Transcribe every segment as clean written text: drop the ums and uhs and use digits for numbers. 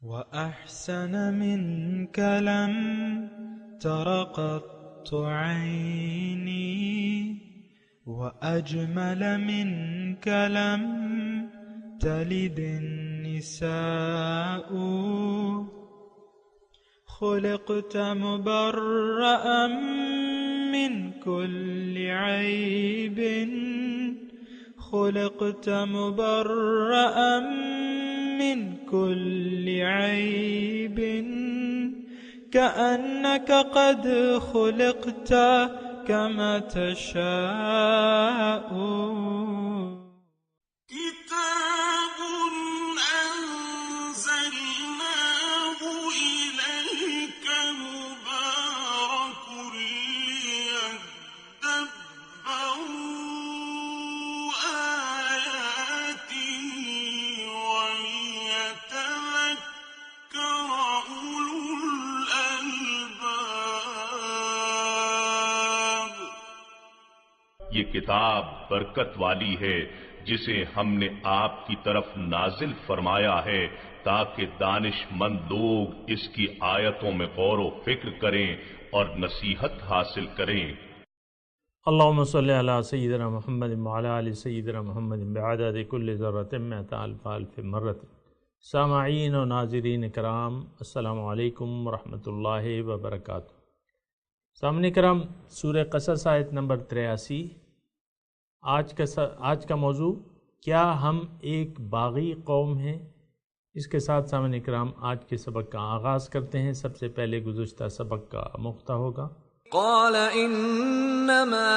وأحسن منك لم تر قط عيني وأجمل منك لم تلد النساء خلقت مبرأ من كل عيب خلقت مبرأ من كل عيب كأنك قد خلقت كما تشاء كتاب أنزلناه إليك مبارك ليدبروا آياته وليتذكر أولو الألباب. یہ کتاب برکت والی ہے جسے ہم نے آپ کی طرف نازل فرمایا ہے تاکہ دانش مند لوگ اس کی آیتوں میں غور و فکر کریں اور نصیحت حاصل کریں. اللہم صلی علی سیدنا محمد وعلی آل سیدنا محمد بعدد کل ذرۃ مئۃ الف الف مرۃ. سامعین و ناظرین کرام، السلام علیکم ورحمۃ اللہ وبرکاتہ. سامعین کرام، سورہ قصص آیت نمبر 83. آج کا موضوع، کیا ہم ایک باغی قوم ہیں؟ اس کے ساتھ سامعین کرام آج کے سبق کا آغاز کرتے ہیں. سب سے پہلے گزشتہ سبق کا مقطع ہوگا. قال انما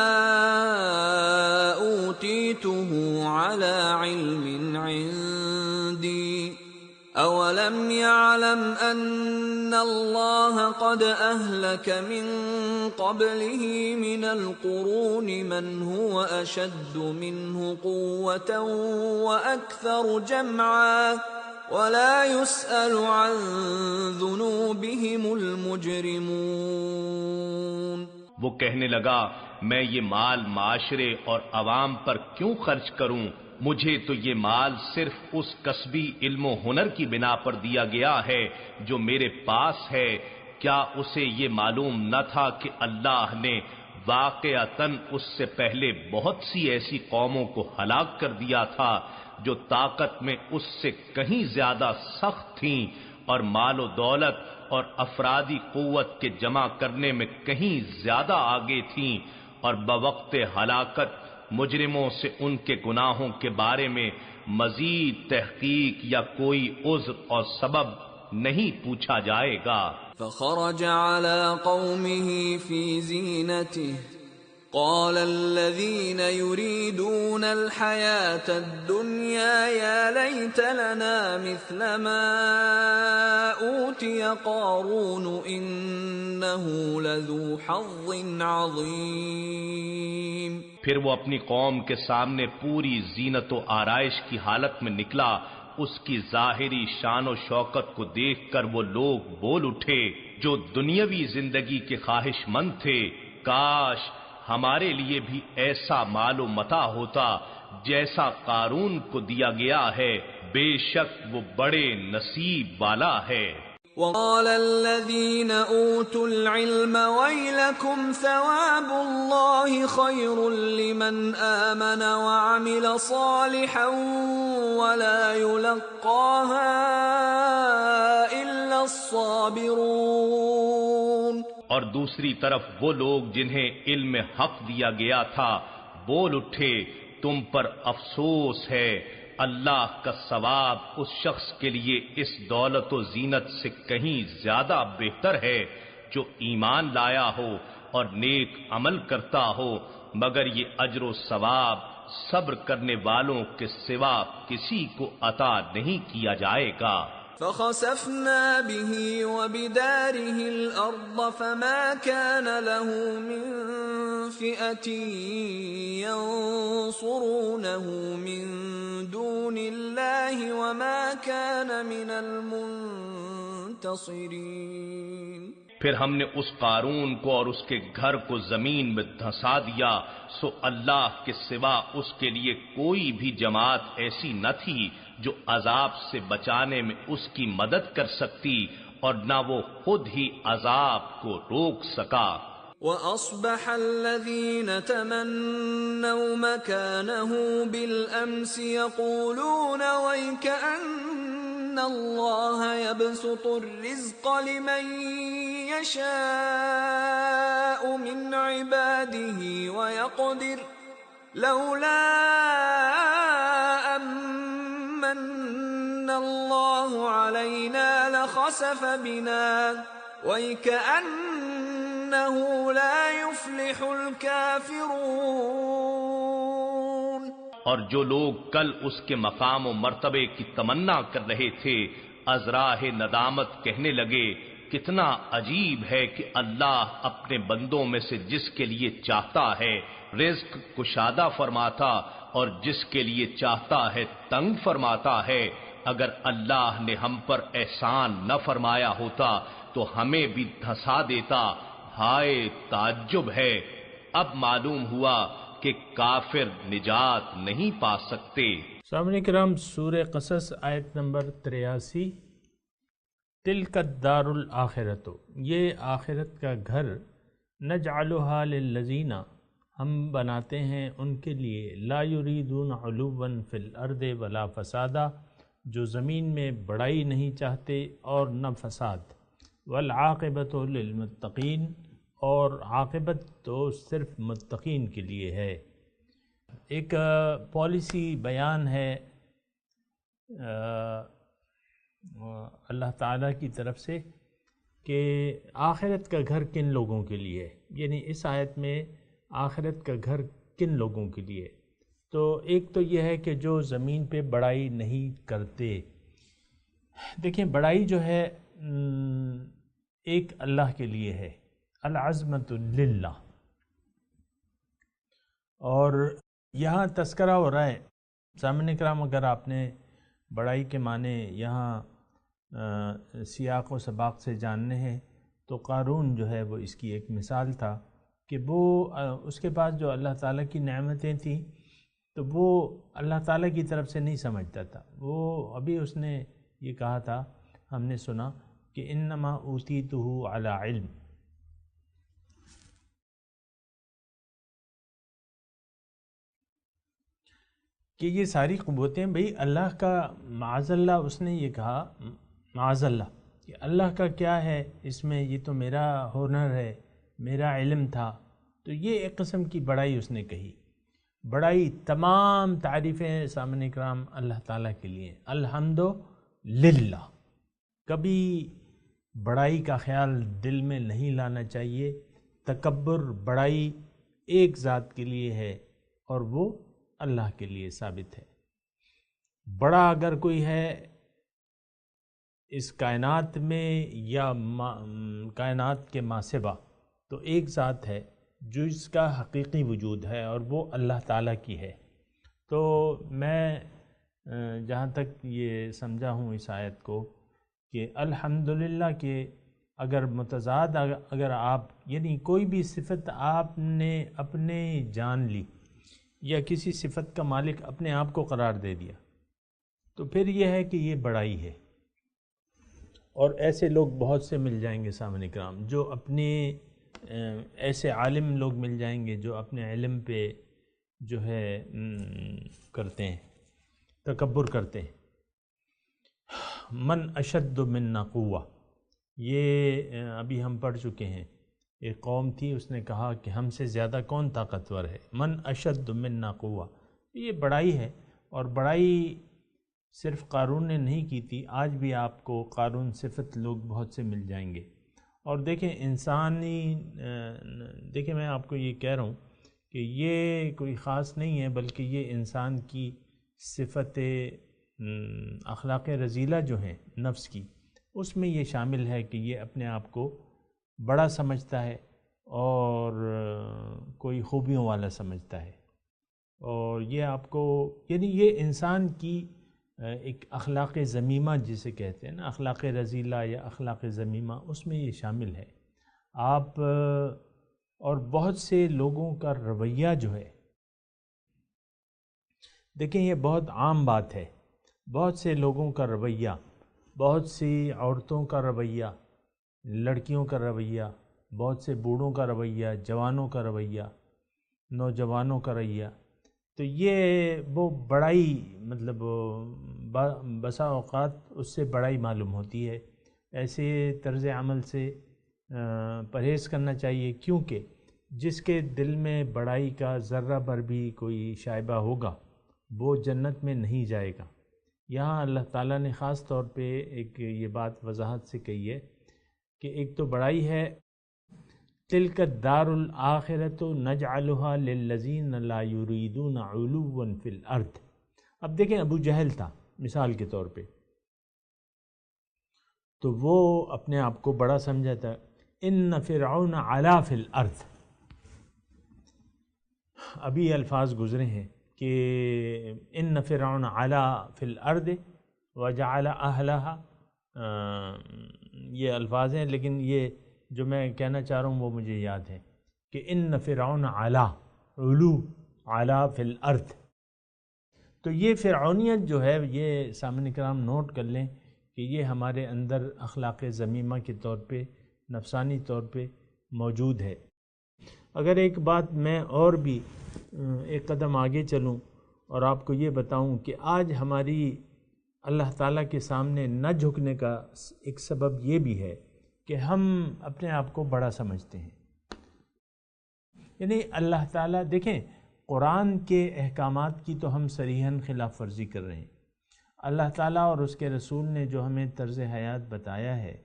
اوتیته على علم عندي اولم يعلم ان الله قد اهلك من قبله من القرون من هو اشد منه قوة واكثر جمعا ولا يسأل عن ذنوبهم المجرمون. وہ کہنے لگا، میں یہ مال معاشرے اور عوام پر کیوں خرچ کروں؟ مجھے تو یہ مال صرف اس کسبی علم و ہنر کی بنا پر دیا گیا ہے جو میرے پاس ہے. کیا اسے یہ معلوم نہ تھا کہ اللہ نے واقعتاً اس سے پہلے بہت سی ایسی قوموں کو ہلاک کر دیا تھا جو طاقت میں اس سے کہیں زیادہ سخت تھیں اور مال و دولت اور افرادی قوت کے جمع کرنے میں کہیں زیادہ آگے تھیں، اور بوقت ہلاکت مجرموں سے ان کے گناہوں کے بارے میں مزید تحقیق یا کوئی عذر اور سبب نہیں پوچھا جائے گا. فخرج على قومه في زينته قال الذين يريدون الحياة الدنيا يا ليت لنا مثل ما أوتي قارون إنه لذو حظ عظيم. پھر وہ اپنی قوم کے سامنے پوری زینت و آرائش کی حالت میں نکلا. اس کی ظاہری شان و شوکت کو دیکھ کر وہ لوگ بول اٹھے جو دنیاوی زندگی کے خواہش مند تھے، کاش ہمارے لیے بھی ایسا مال و متاع ہوتا جیسا قارون کو دیا گیا ہے، بے شک وہ بڑے نصیب والا ہے. وقال الذين اوتوا العلم ويلكم ثواب الله خير لمن آمن وعمل صالحا ولا يلقاها الا الصابرون. اور دوسری طرف وہ لوگ جنہیں علم حق دیا گیا تھا بول اٹھے، تم پر افسوس ہے، اللہ کا ثواب اس شخص کے لیے اس دولت و زینت سے کہیں زیادہ بہتر ہے جو ایمان لایا ہو اور نیک عمل کرتا ہو، مگر یہ اجر و ثواب صبر کرنے والوں کے سوا کسی کو عطا نہیں کیا جائے گا. فخسفنا به وبداره الأرض فما كان له من فئة ينصرونه من دون الله وما كان من المنتصرين. پھر ہم نے اس قارون کو اور اس کے گھر کو زمین میں دھسا دیا، سو اللہ کے سوا اس کے لیے کوئی بھی جماعت ایسی نہ تھی جو عذاب سے بچانے میں اس کی مدد کر سکتی اور نہ وہ خود ہی عذاب کو روک سکا۔ وَأَصْبَحَ الَّذِينَ تَمَنَّوْا مَكَانَهُ بِالْأَمْسِ يَقُولُونَ وَيْكَأَنَّ اللَّهَ يَبْسُطُ الرِّزْقَ لِمَن يَشَاءُ مِنْ عِبَادِهِ وَيَقْدِرُ لَوْلَا أَمَّنَّ اللَّهُ عَلَيْنَا لَخَسَفَ بِنَا وَيْكَأَنَّهُ لَا يُفْلِحُ الْكَافِرُونَ۔ اور جو لوگ کل اس کے مقام و مرتبے کی تمنا کر رہے تھے از راہ ندامت کہنے لگے، کتنا عجیب ہے کہ اللہ اپنے بندوں میں سے جس کے لیے چاہتا ہے رزق کشادہ فرماتا اور جس کے لیے چاہتا ہے تنگ فرماتا ہے۔ اگر اللہ نے ہم پر احسان نہ فرمایا ہوتا تو ہمیں بھی دھسا دیتا۔ ہائے تعجب ہے، اب معلوم ہوا کہ کافر نجات نہیں پا سکتے۔ سامعین کرام، سورہ قصص آیت نمبر 83، تلک الدار الآخرۃ، یہ آخرت کا گھر، نجعلھا للذین، ہم بناتے ہیں ان کے لیے، لا یریدون علوا فی الارض ولا فسادا، جو زمین میں بڑائی نہیں چاہتے اور نہ فساد، والعاقبۃ للمتقین، اور عاقبت تو صرف متقین کے لیے ہے۔ ایک پالیسی بیان ہے اللہ تعالیٰ کی طرف سے کہ آخرت کا گھر کن لوگوں کے لیے ہے، یعنی اس آیت میں آخرت کا گھر کن لوگوں کے لیے۔ تو ایک تو یہ ہے کہ جو زمین پہ بڑائی نہیں کرتے۔ دیکھیں، بڑائی جو ہے ایک اللہ کے لیے ہے، العظمت للہ، اور یہاں تذکرہ ہو رہا ہے۔ سامعین کرام، اگر آپ نے بڑائی کے معنی یہاں سیاق و سباق سے جاننے ہیں تو قارون جو ہے وہ اس کی ایک مثال تھا کہ وہ اس کے پاس جو اللہ تعالیٰ کی نعمتیں تھیں تو وہ اللہ تعالیٰ کی طرف سے نہیں سمجھتا تھا۔ وہ ابھی اس نے یہ کہا تھا، ہم نے سنا کہ انما اوتیتہ علی علم، کہ یہ ساری قوتیں بھئی اللہ کا، معاذ اللہ اس نے یہ کہا، معاذ اللہ، کہ اللہ کا کیا ہے اس میں، یہ تو میرا ہنر ہے، میرا علم تھا۔ تو یہ ایک قسم کی بڑائی اس نے کہی۔ بڑائی، تمام تعریفیں سامعین کرام اللہ تعالیٰ کے لیے، الحمد للہ۔ کبھی بڑائی کا خیال دل میں نہیں لانا چاہیے۔ تکبر، بڑائی ایک ذات کے لیے ہے اور وہ اللہ کے لیے ثابت ہے۔ بڑا اگر کوئی ہے اس کائنات میں یا کائنات کے ماسبہ، تو ایک ذات ہے جو اس کا حقیقی وجود ہے اور وہ اللہ تعالیٰ کی ہے۔ تو میں جہاں تک یہ سمجھا ہوں اس آیت کو کہ الحمدللہ کہ اگر متضاد، اگر آپ یعنی کوئی بھی صفت آپ نے اپنے جان لی یا کسی صفت کا مالک اپنے آپ کو قرار دے دیا تو پھر یہ ہے کہ یہ بڑائی ہے۔ اور ایسے لوگ بہت سے مل جائیں گے سامعین کرام، جو اپنے ایسے عالم لوگ مل جائیں گے جو اپنے علم پہ جو ہے کرتے ہیں، تکبر کرتے ہیں۔ من اشد منا قوہ، یہ ابھی ہم پڑھ چکے ہیں۔ ایک قوم تھی، اس نے کہا کہ ہم سے زیادہ کون طاقتور ہے، من اشد منا قوہ، یہ بڑائی ہے۔ اور بڑائی صرف قارون نے نہیں کی تھی، آج بھی آپ کو قارون صفت لوگ بہت سے مل جائیں گے۔ اور دیکھیں دیکھیں میں آپ کو یہ کہہ رہا ہوں کہ یہ کوئی خاص نہیں ہے، بلکہ یہ انسان کی صفت اخلاق رذیلہ جو ہیں نفس کی، اس میں یہ شامل ہے کہ یہ اپنے آپ کو بڑا سمجھتا ہے اور کوئی خوبیوں والا سمجھتا ہے۔ اور یہ آپ کو یعنی یہ انسان کی ایک اخلاق ذمیمہ جسے کہتے ہیں نا، اخلاق رذیلہ یا اخلاق ذمیمہ، اس میں یہ شامل ہے۔ آپ اور بہت سے لوگوں کا رویہ جو ہے، دیکھیں یہ بہت عام بات ہے، بہت سے لوگوں کا رویہ، بہت سی عورتوں کا رویہ، لڑکیوں کا رویہ، بہت سے بوڑھوں کا رویہ، جوانوں کا رویہ، نوجوانوں کا رویہ، تو یہ وہ بڑائی مطلب بسا اوقات اس سے بڑائی معلوم ہوتی ہے۔ ایسے طرز عمل سے پرہیز کرنا چاہیے، کیونکہ جس کے دل میں بڑائی کا ذرہ بھر بھی کوئی شائبہ ہوگا وہ جنت میں نہیں جائے گا۔ یہاں اللہ تعالیٰ نے خاص طور پہ ایک یہ بات وضاحت سے کہی ہے کہ ایک تو بڑائی ہے تلک الدار الآخرۃ نجعلها للذین لا یریدون علوا فی الارض۔ اب دیکھیں ابو جہل تھا مثال کے طور پہ، تو وہ اپنے آپ کو بڑا سمجھا تھا، ان فرعون علا فی الارض، ابھی الفاظ گزرے ہیں کہ ان فرعون علا فی الارض وجعل اہلها، یہ الفاظ ہیں، لیکن یہ جو میں کہنا چاہ رہا ہوں وہ مجھے یاد ہے کہ ان فرعون علا، علو، علا فی الارض۔ تو یہ فرعونیت جو ہے، یہ سامعین کرام نوٹ کر لیں کہ یہ ہمارے اندر اخلاق ذمیمہ کے طور پہ، نفسانی طور پہ موجود ہے۔ اگر ایک بات میں اور بھی ایک قدم آگے چلوں اور آپ کو یہ بتاؤں کہ آج ہماری اللہ تعالیٰ کے سامنے نہ جھکنے کا ایک سبب یہ بھی ہے کہ ہم اپنے آپ کو بڑا سمجھتے ہیں۔ یعنی اللہ تعالیٰ، دیکھیں قرآن کے احکامات کی تو ہم صریحاً خلاف ورزی کر رہے ہیں۔ اللہ تعالیٰ اور اس کے رسول نے جو ہمیں طرز حیات بتایا ہے،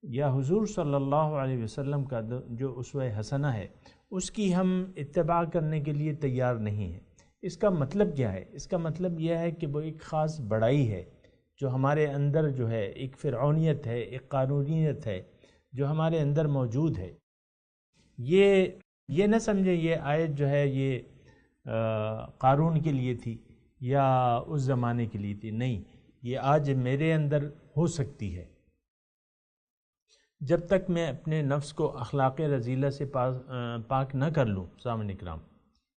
یا حضور صلی اللہ علیہ وسلم کا جو اسوہ حسنہ ہے، اس کی ہم اتباع کرنے کے لیے تیار نہیں ہیں۔ اس کا مطلب کیا ہے؟ اس کا مطلب یہ ہے کہ وہ ایک خاص بڑائی ہے جو ہمارے اندر جو ہے، ایک فرعونیت ہے، ایک قارونیت ہے جو ہمارے اندر موجود ہے۔ یہ نہ سمجھیں یہ آیت جو ہے یہ قارون کے لیے تھی یا اس زمانے کے لیے تھی، نہیں، یہ آج میرے اندر ہو سکتی ہے۔ جب تک میں اپنے نفس کو اخلاق رذیلہ سے پاک نہ کر لوں، سامعین اکرام،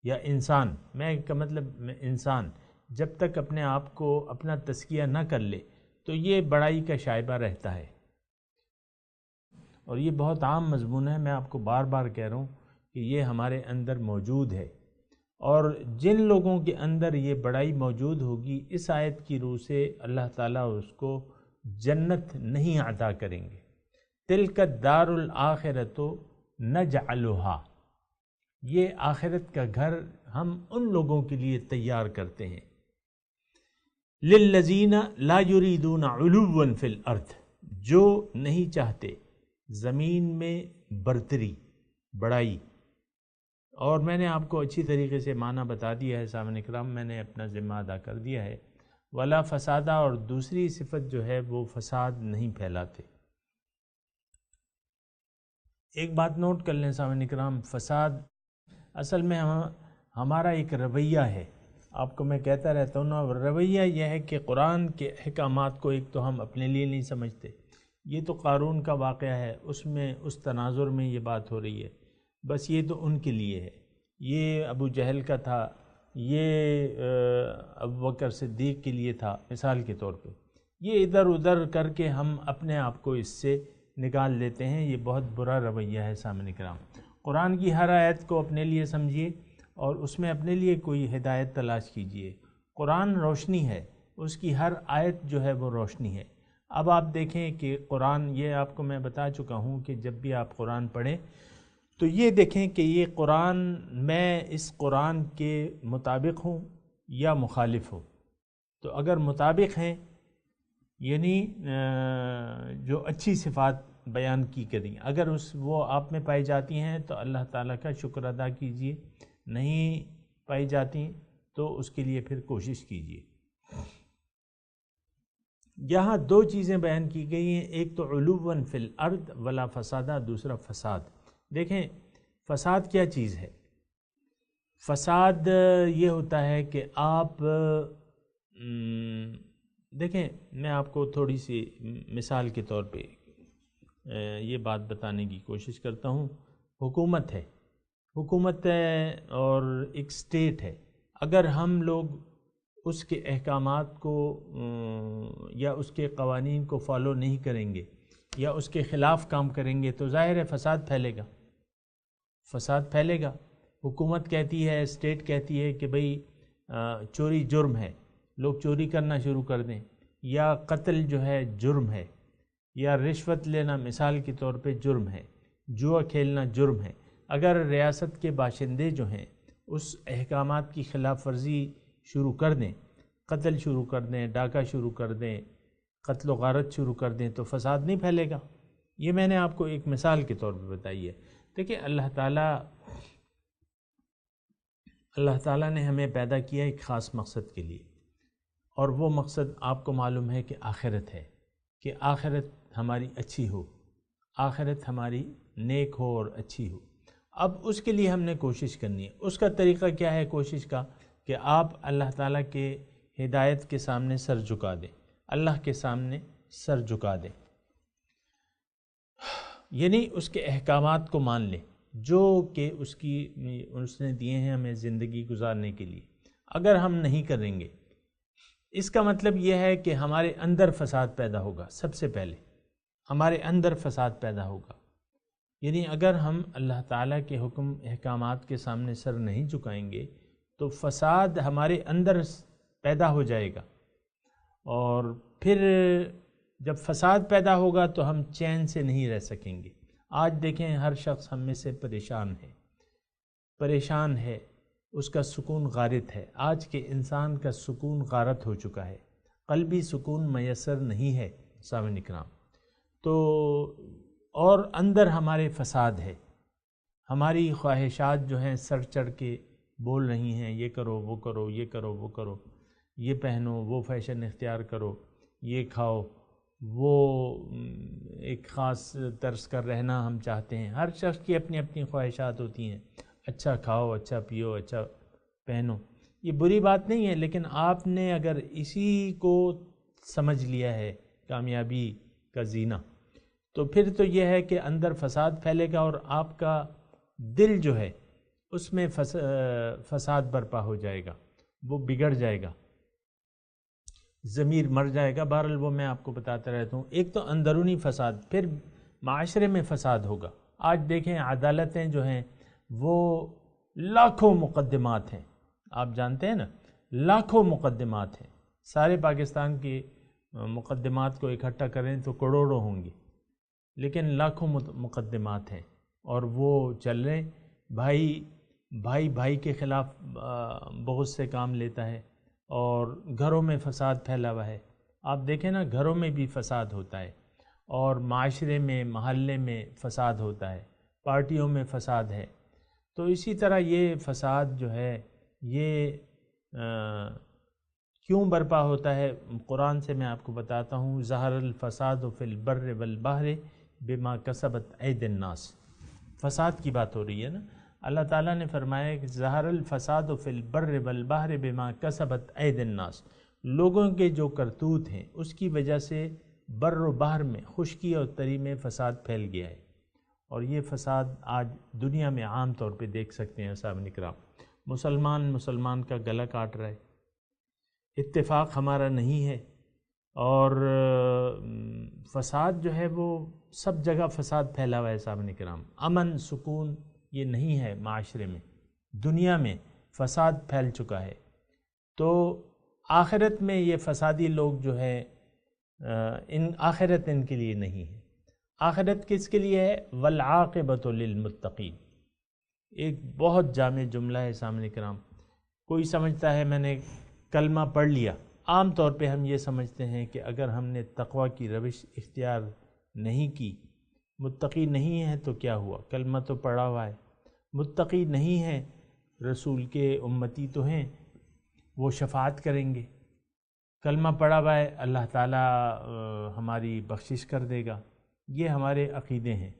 یا انسان، میں کا مطلب انسان جب تک اپنے آپ کو اپنا تزکیہ نہ کر لے تو یہ بڑائی کا شائبہ رہتا ہے۔ اور یہ بہت عام مضمون ہے، میں آپ کو بار بار کہہ رہا ہوں کہ یہ ہمارے اندر موجود ہے، اور جن لوگوں کے اندر یہ بڑائی موجود ہوگی، اس آیت کی روح سے اللہ تعالیٰ اس کو جنت نہیں عطا کریں گے۔ تلک الدار الآخرۃ نجعلها، یہ آخرت کا گھر ہم ان لوگوں کے لیے تیار کرتے ہیں، للذین لا یریدون علوا فی الارض، جو نہیں چاہتے زمین میں برتری، بڑائی۔ اور میں نے آپ کو اچھی طریقے سے معنی بتا دیا ہے سامعین کرام، میں نے اپنا ذمہ ادا کر دیا ہے، ولا فسادہ، اور دوسری صفت جو ہے وہ فساد نہیں پھیلاتے۔ ایک بات نوٹ کر لیں سامعین کرام، فساد اصل میں ہمارا ایک رویہ ہے۔ آپ کو میں کہتا رہتا ہوں نا، رویہ یہ ہے کہ قرآن کے احکامات کو ایک تو ہم اپنے لیے نہیں سمجھتے۔ یہ تو قارون کا واقعہ ہے، اس میں اس تناظر میں یہ بات ہو رہی ہے، بس یہ تو ان کے لیے ہے، یہ ابو جہل کا تھا، یہ ابوبکر صدیق کے لیے تھا مثال کے طور پہ۔ یہ ادھر ادھر کر کے ہم اپنے آپ کو اس سے نکال لیتے ہیں، یہ بہت برا رویہ ہے سامعین کرام۔ قرآن کی ہر آیت کو اپنے لیے سمجھیے اور اس میں اپنے لیے کوئی ہدایت تلاش کیجیے۔ قرآن روشنی ہے، اس کی ہر آیت جو ہے وہ روشنی ہے۔ اب آپ دیکھیں کہ قرآن، یہ آپ کو میں بتا چکا ہوں کہ جب بھی آپ قرآن پڑھیں تو یہ دیکھیں کہ یہ قرآن، میں اس قرآن کے مطابق ہوں یا مخالف ہوں۔ تو اگر مطابق ہیں یعنی جو اچھی صفات بیان کی کریں، اگر وہ آپ میں پائی جاتی ہیں تو اللہ تعالیٰ کا شکر ادا کیجیے، نہیں پائی جاتی تو اس کے لیے پھر کوشش کیجیے۔ یہاں دو چیزیں بیان کی گئی ہیں، ایک تو علوا فی الارض ولا فسادہ، دوسرا فساد۔ دیکھیں فساد کیا چیز ہے؟ فساد یہ ہوتا ہے کہ آپ دیکھیں، میں آپ کو تھوڑی سی مثال کے طور پہ یہ بات بتانے کی کوشش کرتا ہوں۔ حکومت ہے اور ایک اسٹیٹ ہے، اگر ہم لوگ اس کے احکامات کو یا اس کے قوانین کو فالو نہیں کریں گے یا اس کے خلاف کام کریں گے تو ظاہر ہے فساد پھیلے گا، فساد پھیلے گا۔ حکومت کہتی ہے، اسٹیٹ کہتی ہے کہ بھئی چوری جرم ہے، لوگ چوری کرنا شروع کر دیں، یا قتل جو ہے جرم ہے، یا رشوت لینا مثال کے طور پہ جرم ہے، جوا کھیلنا جرم ہے۔ اگر ریاست کے باشندے جو ہیں اس احکامات کی خلاف ورزی شروع کر دیں، قتل شروع کر دیں، ڈاکہ شروع کر دیں، قتل و غارت شروع کر دیں تو فساد نہیں پھیلے گا۔ یہ میں نے آپ کو ایک مثال کے طور پہ بتائی ہے۔ دیکھیں اللہ تعالیٰ نے ہمیں پیدا کیا ایک خاص مقصد کے لیے، اور وہ مقصد آپ کو معلوم ہے کہ آخرت ہے، کہ آخرت ہماری اچھی ہو، آخرت ہماری نیک ہو اور اچھی ہو۔ اب اس کے لیے ہم نے کوشش کرنی ہے۔ اس کا طریقہ کیا ہے کوشش کا؟ کہ آپ اللہ تعالیٰ کے ہدایت کے سامنے سر جھکا دیں، اللہ کے سامنے سر جھکا دیں، یعنی اس کے احکامات کو مان لیں جو کہ اس نے دیے ہیں ہمیں زندگی گزارنے کے لیے۔ اگر ہم نہیں کریں گے، اس کا مطلب یہ ہے کہ ہمارے اندر فساد پیدا ہوگا۔ سب سے پہلے ہمارے اندر فساد پیدا ہوگا، یعنی اگر ہم اللہ تعالیٰ کے حکم احکامات کے سامنے سر نہیں جھکائیں گے تو فساد ہمارے اندر پیدا ہو جائے گا، اور پھر جب فساد پیدا ہوگا تو ہم چین سے نہیں رہ سکیں گے۔ آج دیکھیں ہر شخص ہم میں سے پریشان ہے، اس کا سکون غارت ہے۔ آج کے انسان کا سکون غارت ہو چکا ہے، قلبی سکون میسر نہیں ہے سامعین اکرام۔ تو اور اندر ہمارے فساد ہے، ہماری خواہشات جو ہیں سر چڑھ کے بول رہی ہیں، یہ کرو وہ کرو، یہ کرو وہ کرو، یہ پہنو وہ فیشن اختیار کرو، یہ کھاؤ وہ ایک خاص طرز کا رہنا ہم چاہتے ہیں۔ ہر شخص کی اپنی اپنی خواہشات ہوتی ہیں، اچھا کھاؤ، اچھا پیو، اچھا پہنو۔ یہ بری بات نہیں ہے، لیکن آپ نے اگر اسی کو سمجھ لیا ہے کامیابی کا زینہ، تو پھر تو یہ ہے کہ اندر فساد پھیلے گا اور آپ کا دل جو ہے اس میں فساد برپا ہو جائے گا، وہ بگڑ جائے گا، ضمیر مر جائے گا۔ بہرحال وہ میں آپ کو بتاتا رہتا ہوں۔ ایک تو اندرونی فساد، پھر معاشرے میں فساد ہوگا۔ آج دیکھیں عدالتیں جو ہیں وہ لاکھوں مقدمات ہیں، آپ جانتے ہیں نا، لاکھوں مقدمات ہیں۔ سارے پاکستان کے مقدمات کو اکٹھا کریں تو کروڑوں ہوں گے، لیکن لاکھوں مقدمات ہیں اور وہ چل رہے ہیں۔ بھائی کے خلاف بغض سے کام لیتا ہے، اور گھروں میں فساد پھیلا ہوا ہے۔ آپ دیکھیں نا، گھروں میں بھی فساد ہوتا ہے، اور معاشرے میں، محلے میں فساد ہوتا ہے، پارٹیوں میں فساد ہے۔ تو اسی طرح یہ فساد جو ہے یہ کیوں برپا ہوتا ہے؟ قرآن سے میں آپ کو بتاتا ہوں۔ ظہر الفساد فی البر والبحر بما کسبت ایدی الناس، فساد کی بات ہو رہی ہے نا۔ اللہ تعالیٰ نے فرمایا کہ ظہر الفساد فی البر والبحر بما کسبت ایدی الناس، لوگوں کے جو کرتوت ہیں اس کی وجہ سے بر و بحر میں، خشکی اور تری میں فساد پھیل گیا ہے، اور یہ فساد آج دنیا میں عام طور پہ دیکھ سکتے ہیں سامعین اکرام۔ مسلمان کا گلا کاٹ رہا ہے، اتفاق ہمارا نہیں ہے، اور فساد جو ہے وہ سب جگہ فساد پھیلا ہوا ہے سامعین اکرام۔ امن سکون یہ نہیں ہے معاشرے میں، دنیا میں فساد پھیل چکا ہے۔ تو آخرت میں یہ فسادی لوگ جو ہے آخرت ان کے لیے نہیں ہے۔ آخرت کس کے لیے ہے؟ والعاقبۃ للمتقین، ایک بہت جامع جملہ ہے سامعین کرام۔ کوئی سمجھتا ہے میں نے کلمہ پڑھ لیا، عام طور پہ ہم یہ سمجھتے ہیں کہ اگر ہم نے تقوی کی روش اختیار نہیں کی، متقی نہیں ہے تو کیا ہوا، کلمہ تو پڑھا ہوا ہے۔ متقی نہیں ہے، رسول کے امتی تو ہیں، وہ شفاعت کریں گے۔ کلمہ پڑھا ہوا ہے، اللہ تعالیٰ ہماری بخشش کر دے گا۔ یہ ہمارے عقیدے ہیں۔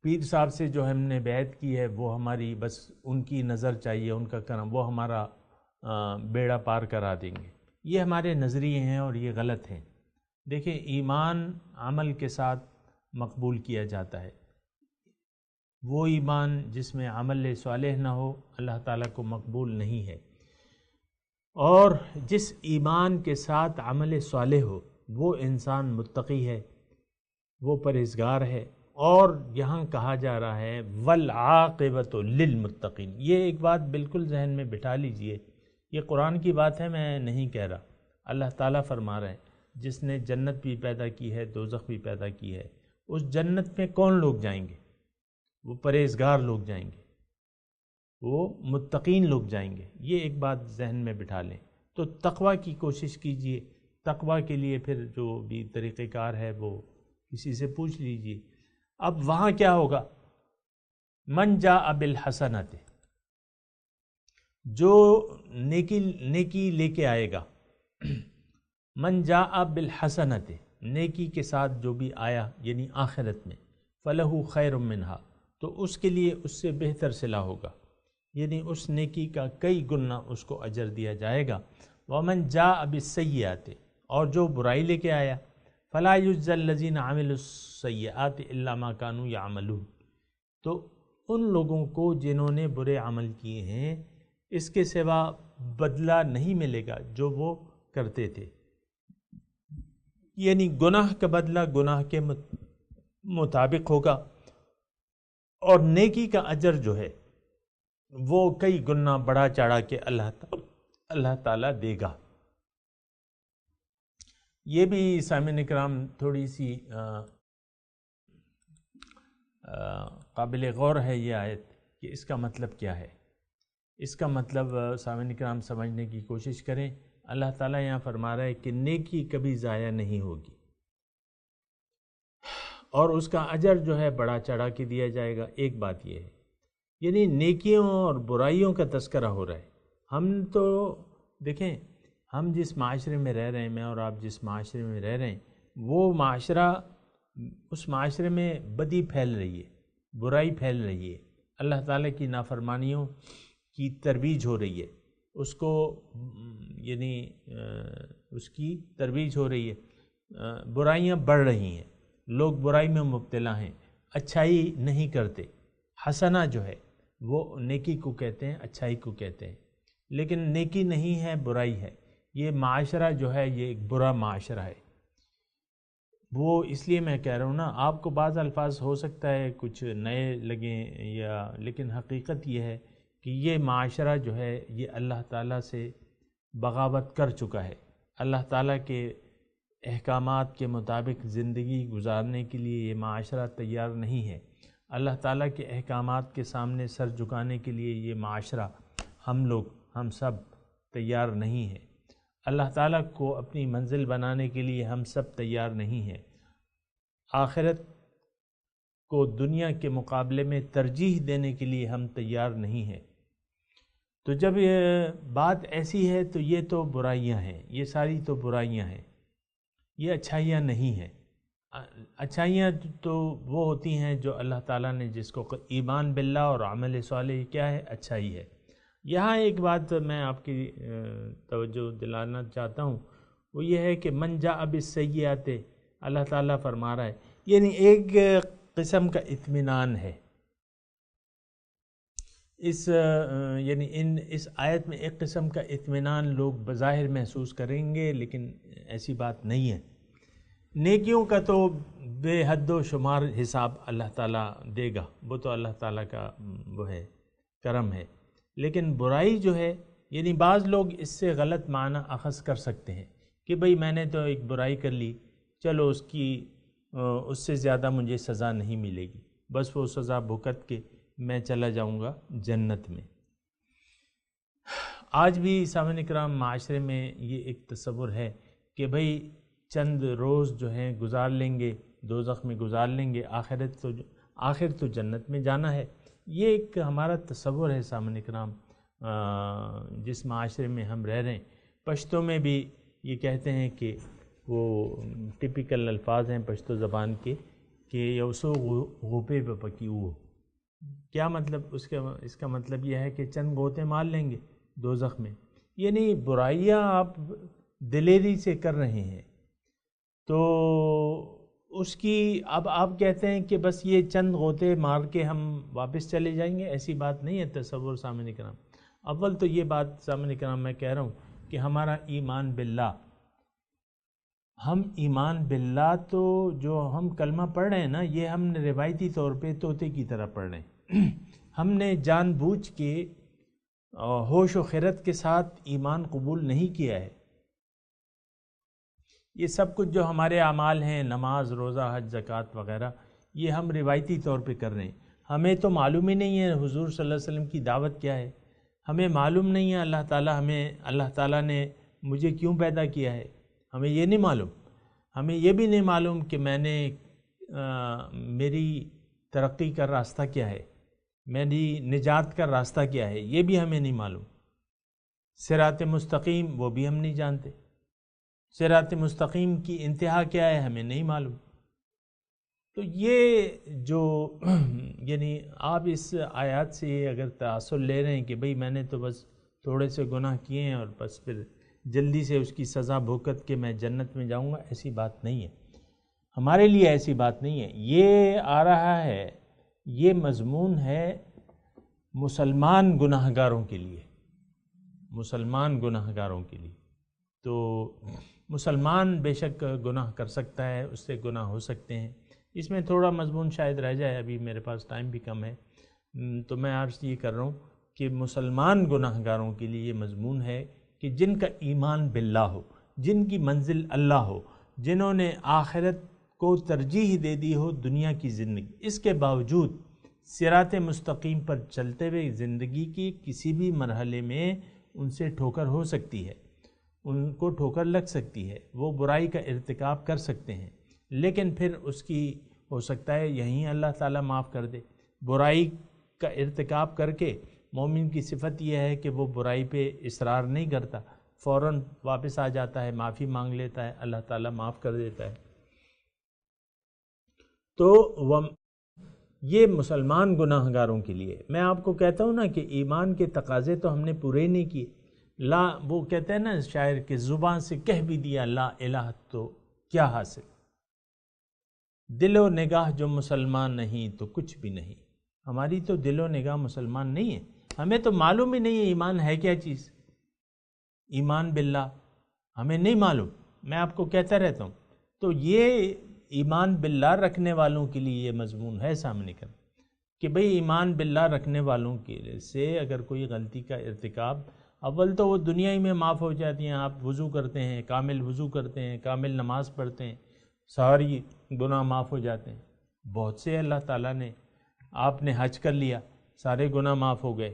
پیر صاحب سے جو ہم نے بیعت کی ہے وہ ہماری بس ان کی نظر چاہیے، ان کا کرم، وہ ہمارا بیڑا پار کرا دیں گے۔ یہ ہمارے نظریے ہیں اور یہ غلط ہیں۔ دیکھیں، ایمان عمل کے ساتھ مقبول کیا جاتا ہے۔ وہ ایمان جس میں عمل صالح نہ ہو اللہ تعالیٰ کو مقبول نہیں ہے۔ اور جس ایمان کے ساتھ عمل صالح ہو وہ انسان متقی ہے، وہ پرہیزگار ہے۔ اور یہاں کہا جا رہا ہے والعاقبۃ للمتقین، یہ ایک بات بالکل ذہن میں بٹھا لیجئے، یہ قرآن کی بات ہے، میں نہیں کہہ رہا، اللہ تعالیٰ فرما رہے ہیں جس نے جنت بھی پیدا کی ہے، دوزخ بھی پیدا کی ہے، اس جنت میں کون لوگ جائیں گے؟ وہ پرہیزگار لوگ جائیں گے، وہ متقین لوگ جائیں گے۔ یہ ایک بات ذہن میں بٹھا لیں۔ تو تقوی کی کوشش کیجئے، تقوی کے لیے پھر جو بھی طریقہ کار ہے وہ کسی سے پوچھ لیجئے۔ اب وہاں کیا ہوگا؟ من جاء بالحسنۃ، جو نیکی لے کے آئے گا، من جاء بالحسنۃ، نیکی کے ساتھ جو بھی آیا یعنی آخرت میں، فلہ خیر منہا، تو اس کے لیے اس سے بہتر صلہ ہوگا، یعنی اس نیکی کا کئی گنا اس کو اجر دیا جائے گا۔ ومن جاء بالسیئات، اور جو برائی لے کے آیا، فلا یجزی الذین عملوا السیئات الا ما كانوا یعملون، تو ان لوگوں کو جنہوں نے برے عمل کیے ہیں اس کے سوا بدلہ نہیں ملے گا جو وہ کرتے تھے، یعنی گناہ کا بدلہ گناہ کے مطابق ہوگا، اور نیکی کا اجر جو ہے وہ کئی گنا بڑا چڑھا کے اللہ تعالیٰ دے گا۔ یہ بھی سامعین کرام تھوڑی سی قابل غور ہے یہ آیت کہ اس کا مطلب کیا ہے۔ اس کا مطلب سامعین کرام سمجھنے کی کوشش کریں۔ اللہ تعالیٰ یہاں فرما رہا ہے کہ نیکی کبھی ضائع نہیں ہوگی، اور اس کا اجر جو ہے بڑا چڑھا کے دیا جائے گا۔ ایک بات یہ ہے، یعنی نیکیوں اور برائیوں کا تذکرہ ہو رہا ہے۔ ہم تو دیکھیں، ہم جس معاشرے میں رہ رہے ہیں، میں اور آپ جس معاشرے میں رہ رہے ہیں، وہ معاشرہ، اس معاشرے میں بدی پھیل رہی ہے، برائی پھیل رہی ہے، اللہ تعالیٰ کی نافرمانیوں کی ترویج ہو رہی ہے، اس کو یعنی اس کی ترویج ہو رہی ہے، برائیاں بڑھ رہی ہیں، لوگ برائی میں مبتلا ہیں، اچھائی نہیں کرتے۔ حسنہ جو ہے وہ نیکی کو کہتے ہیں، اچھائی کو کہتے ہیں، لیکن نیکی نہیں ہے، برائی ہے۔ یہ معاشرہ جو ہے یہ ایک برا معاشرہ ہے۔ وہ اس لیے میں کہہ رہا ہوں نا، آپ کو بعض الفاظ ہو سکتا ہے کچھ نئے لگیں لیکن حقیقت یہ ہے کہ یہ معاشرہ جو ہے یہ اللہ تعالیٰ سے بغاوت کر چکا ہے۔ اللہ تعالیٰ کے احکامات کے مطابق زندگی گزارنے کے لیے یہ معاشرہ تیار نہیں ہے۔ اللہ تعالیٰ کے احکامات کے سامنے سر جھکانے کے لیے یہ معاشرہ، ہم سب تیار نہیں ہیں۔ اللہ تعالیٰ کو اپنی منزل بنانے کے لیے ہم سب تیار نہیں ہیں۔ آخرت کو دنیا کے مقابلے میں ترجیح دینے کے لیے ہم تیار نہیں ہیں۔ تو جب یہ بات ایسی ہے تو یہ تو برائیاں ہیں، یہ ساری تو برائیاں ہیں، یہ اچھائیاں نہیں ہیں۔ اچھائیاں تو وہ ہوتی ہیں جو اللہ تعالیٰ نے جس کو ایمان باللہ اور عمل صالح کیا ہے، اچھائی ہے۔ یہاں ایک بات میں آپ کی توجہ دلانا چاہتا ہوں، وہ یہ ہے کہ من جاء بالسیئات، اللہ تعالیٰ فرما رہا ہے، یعنی ایک قسم کا اطمینان ہے اس آیت میں، ایک قسم کا اطمینان لوگ بظاہر محسوس کریں گے، لیکن ایسی بات نہیں ہے۔ نیکیوں کا تو بے حد و شمار حساب اللہ تعالیٰ دے گا، وہ تو اللہ تعالیٰ کا وہ ہے، کرم ہے۔ لیکن برائی جو ہے، یعنی بعض لوگ اس سے غلط معنی اخذ کر سکتے ہیں کہ بھئی میں نے تو ایک برائی کر لی، چلو اس سے زیادہ مجھے سزا نہیں ملے گی، بس وہ سزا بھگت کے میں چلا جاؤں گا جنت میں۔ آج بھی سامعین کرام معاشرے میں یہ ایک تصور ہے کہ بھئی چند روز جو ہیں گزار لیں گے، دوزخ میں گزار لیں گے، آخر تو جنت میں جانا ہے۔ یہ ایک ہمارا تصور ہے سامعین کرام، جس معاشرے میں ہم رہ رہے ہیں۔ پشتو میں بھی یہ کہتے ہیں کہ وہ ٹپیکل الفاظ ہیں پشتو زبان کے کہ یوسو غوپے پہ پکیو، کیا مطلب اس کا مطلب یہ ہے کہ چند غوطے مار لیں گے دوزخ میں، یعنی برائیاں آپ دلیری سے کر رہے ہیں تو اس کی اب آپ کہتے ہیں کہ بس یہ چند غوطے مار کے ہم واپس چلے جائیں گے، ایسی بات نہیں ہے تصور سامعین کرام۔ اول تو یہ بات سامعین کرام میں کہہ رہا ہوں کہ ہمارا ایمان باللہ، ہم ایمان باللہ تو جو ہم کلمہ پڑھ رہے ہیں نا، یہ ہم نے روایتی طور پہ طوطے کی طرح پڑھ رہے ہیں۔ ہم نے جان بوجھ کے ہوش و خیرت کے ساتھ ایمان قبول نہیں کیا ہے۔ یہ سب کچھ جو ہمارے اعمال ہیں، نماز، روزہ، حج، زکوٰۃ وغیرہ، یہ ہم روایتی طور پہ کر رہے ہیں۔ ہمیں تو معلوم ہی نہیں ہے حضور صلی اللہ علیہ وسلم کی دعوت کیا ہے، ہمیں معلوم نہیں ہے اللہ تعالیٰ نے مجھے کیوں پیدا کیا ہے، ہمیں یہ نہیں معلوم۔ ہمیں یہ بھی نہیں معلوم کہ میری ترقی کا راستہ کیا ہے، میری نجات کا راستہ کیا ہے، یہ بھی ہمیں نہیں معلوم۔ صراط مستقیم وہ بھی ہم نہیں جانتے، صراط مستقیم کی انتہا کیا ہے ہمیں نہیں معلوم۔ تو یہ جو یعنی آپ اس آیات سے اگر تاثر لے رہے ہیں کہ بھئی میں نے تو بس تھوڑے سے گناہ کیے ہیں اور بس پھر جلدی سے اس کی سزا بھگت کے میں جنت میں جاؤں گا، ایسی بات نہیں ہے، ہمارے لیے ایسی بات نہیں ہے۔ یہ آ رہا ہے، یہ مضمون ہے مسلمان گناہ گاروں کے لیے، مسلمان گناہ گاروں کے لیے۔ تو مسلمان بے شک گناہ کر سکتا ہے، اس سے گناہ ہو سکتے ہیں۔ اس میں تھوڑا مضمون شاید رہ جائے، ابھی میرے پاس ٹائم بھی کم ہے، تو میں عرض یہ کر رہا ہوں کہ مسلمان گناہ گاروں کے لیے یہ مضمون ہے کہ جن کا ایمان باللہ ہو، جن کی منزل اللہ ہو، جنہوں نے آخرت کو ترجیح دے دی ہو دنیا کی زندگی، اس کے باوجود صراط مستقیم پر چلتے ہوئے زندگی کی کسی بھی مرحلے میں ان سے ٹھوکر ہو سکتی ہے، ان کو ٹھوکر لگ سکتی ہے، وہ برائی کا ارتکاب کر سکتے ہیں، لیکن پھر اس کی ہو سکتا ہے یہیں اللہ تعالیٰ معاف کر دے۔ برائی کا ارتکاب کر کے مومن کی صفت یہ ہے کہ وہ برائی پہ اصرار نہیں کرتا، فوراً واپس آ جاتا ہے، معافی مانگ لیتا ہے، اللہ تعالیٰ معاف کر دیتا ہے۔ تو یہ مسلمان گناہ گاروں کے لیے میں آپ کو کہتا ہوں نا کہ ایمان کے تقاضے تو ہم نے پورے نہیں کیے۔ وہ کہتے ہیں نا شاعر کہ زبان سے کہہ بھی دیا لا الہ تو کیا حاصل، دل و نگاہ جو مسلمان نہیں تو کچھ بھی نہیں۔ ہماری تو دل و نگاہ مسلمان نہیں ہے، ہمیں تو معلوم ہی نہیں ہے ایمان ہے کیا چیز، ایمان باللہ ہمیں نہیں معلوم، میں آپ کو کہتا رہتا ہوں۔ تو یہ ایمان باللہ رکھنے والوں کے لیے یہ مضمون ہے سامنے کا کہ بھئی ایمان باللہ رکھنے والوں کے سے اگر کوئی غلطی کا ارتکاب، اول تو وہ دنیا ہی میں معاف ہو جاتی ہیں۔ آپ وضو کرتے ہیں، کامل وضو کرتے ہیں، کامل نماز پڑھتے ہیں، ساری گناہ معاف ہو جاتے ہیں۔ بہت سے اللہ تعالیٰ نے، آپ نے حج کر لیا، سارے گناہ معاف ہو گئے۔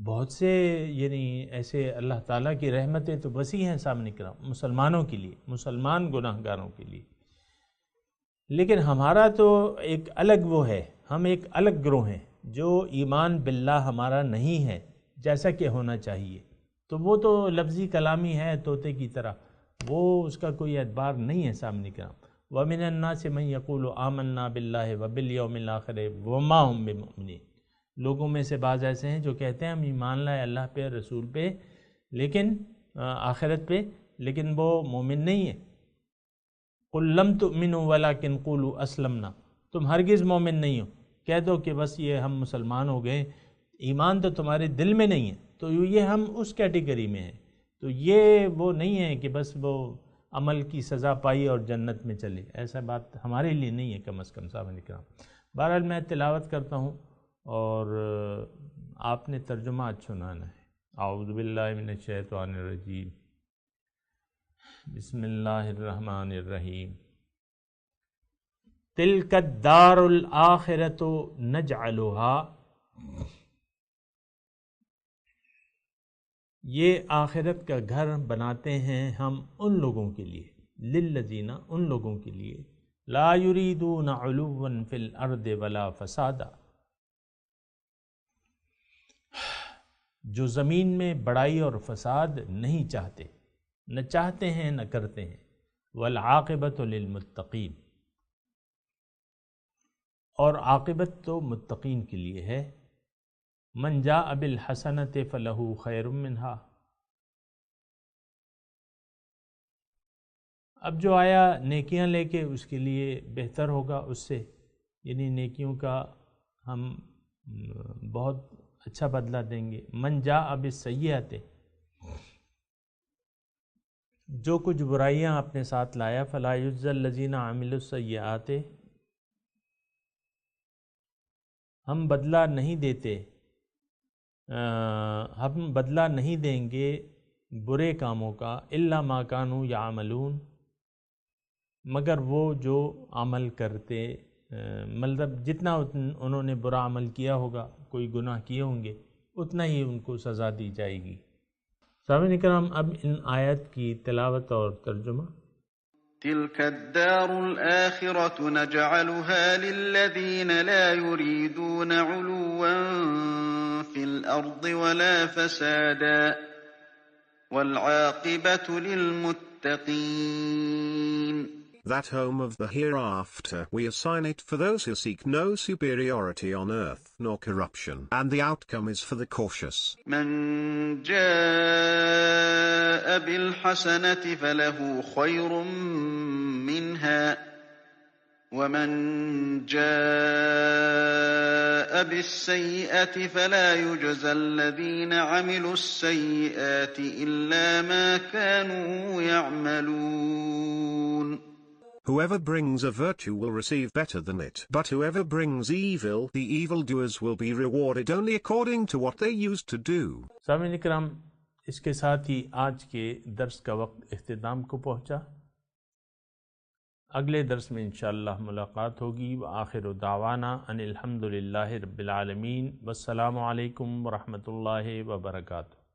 بہت سے یعنی ایسے اللہ تعالیٰ کی رحمتیں تو وسیع ہیں سامنے کرام مسلمانوں کے لیے، مسلمان گناہ گاروں کے لیے۔ لیکن ہمارا تو ایک الگ وہ ہے، ہم ایک الگ گروہ ہیں جو ایمان باللہ ہمارا نہیں ہے جیسا کہ ہونا چاہیے۔ تو وہ تو لفظی کلامی ہے طوطے کی طرح، وہ اس کا کوئی اعتبار نہیں ہے سامنے کرام۔ وَمِنَ النَّاسِ مَن يَقُولُ آمَنَّا بِاللَّهِ وَبِالْيَوْمِ الْآخِرِ وَمَا هُم بِمُؤْمِنِينَ۔ لوگوں میں سے بعض ایسے ہیں جو کہتے ہیں ہم ایمان لائے اللہ پہ، رسول پہ، لیکن آخرت پہ، لیکن وہ مومن نہیں ہے۔ قُل لَمْ تُؤْمِنُوا وَلَكِنْ قُولُوا أَسْلَمْنَا، تم ہرگز مومن نہیں ہو، کہہ دو کہ بس یہ ہم مسلمان ہو گئے، ایمان تو تمہارے دل میں نہیں ہے۔ تو یہ ہم اس کیٹیگری میں ہیں۔ تو یہ وہ نہیں ہے کہ بس وہ عمل کی سزا پائی اور جنت میں چلے، ایسا بات ہمارے لیے نہیں ہے کم از کم صاحب کرام۔ بہرحال میں تلاوت کرتا ہوں اور آپ نے ترجمہ سنانا ہے۔ اعوذ باللہ من الشیطان الرجیم، بسم اللہ الرحمن الرحیم۔ تلک الدار الآخرۃ نجعلها، یہ آخرت کا گھر بناتے ہیں ہم ان لوگوں کے لیے، للذین، ان لوگوں کے لیے، لا یریدون علوا فی الارض ولا فسادا، جو زمین میں بڑائی اور فساد نہیں چاہتے، نہ چاہتے ہیں نہ کرتے ہیں، والعاقبۃ للمتقین، اور عاقبت تو متقین کے لیے ہے۔ من جاء بالحسنۃ فلہ خیر منہا، اب جو آیا نیکیاں لے کے اس کے لیے بہتر ہوگا اس سے، یعنی نیکیوں کا ہم بہت اچھا بدلہ دیں گے۔ من جاء بالسیئۃ، جو کچھ برائیاں اپنے ساتھ لایا فلا یجزی الذین عملوا السیئات، ہم بدلہ نہیں دیتے، ہم بدلہ نہیں دیں گے برے کاموں کا الا ما کانوا یعملون، مگر وہ جو عمل کرتے، مطلب جتنا انہوں نے برا عمل کیا ہوگا، کوئی گناہ کیے ہوں گے، اتنا ہی ان کو سزا دی جائے گی۔ سامعین کرام، اب ان آیت کی تلاوت اور ترجمہ۔ تلك الدار الآخرة نجعلها للذين لا يريدون علوا في الأرض ولا فسادا والعاقبة للمتقين. That home of the hereafter we assign it for those who seek no superiority on earth nor corruption, and the outcome is for the cautious. من جاء بالحسنة فله خير منها ومن جاء بالسيئة فلا يجزى الذين عملوا السيئات إلا ما كانوا يعملون. Whoever brings a virtue will receive better than it, but whoever brings evil, the evildoers will be rewarded only according to what they used to do. سامعین کرام، اس کے ساتھ ہی آج کے درس کا وقت اختتام کو پہنچا۔ اگلے درس میں انشاءاللہ ملاقات ہوگی۔ وآخر دعوانا ان الحمد للہ رب العالمین، والسلام علیکم ورحمۃ اللہ وبرکاتہ۔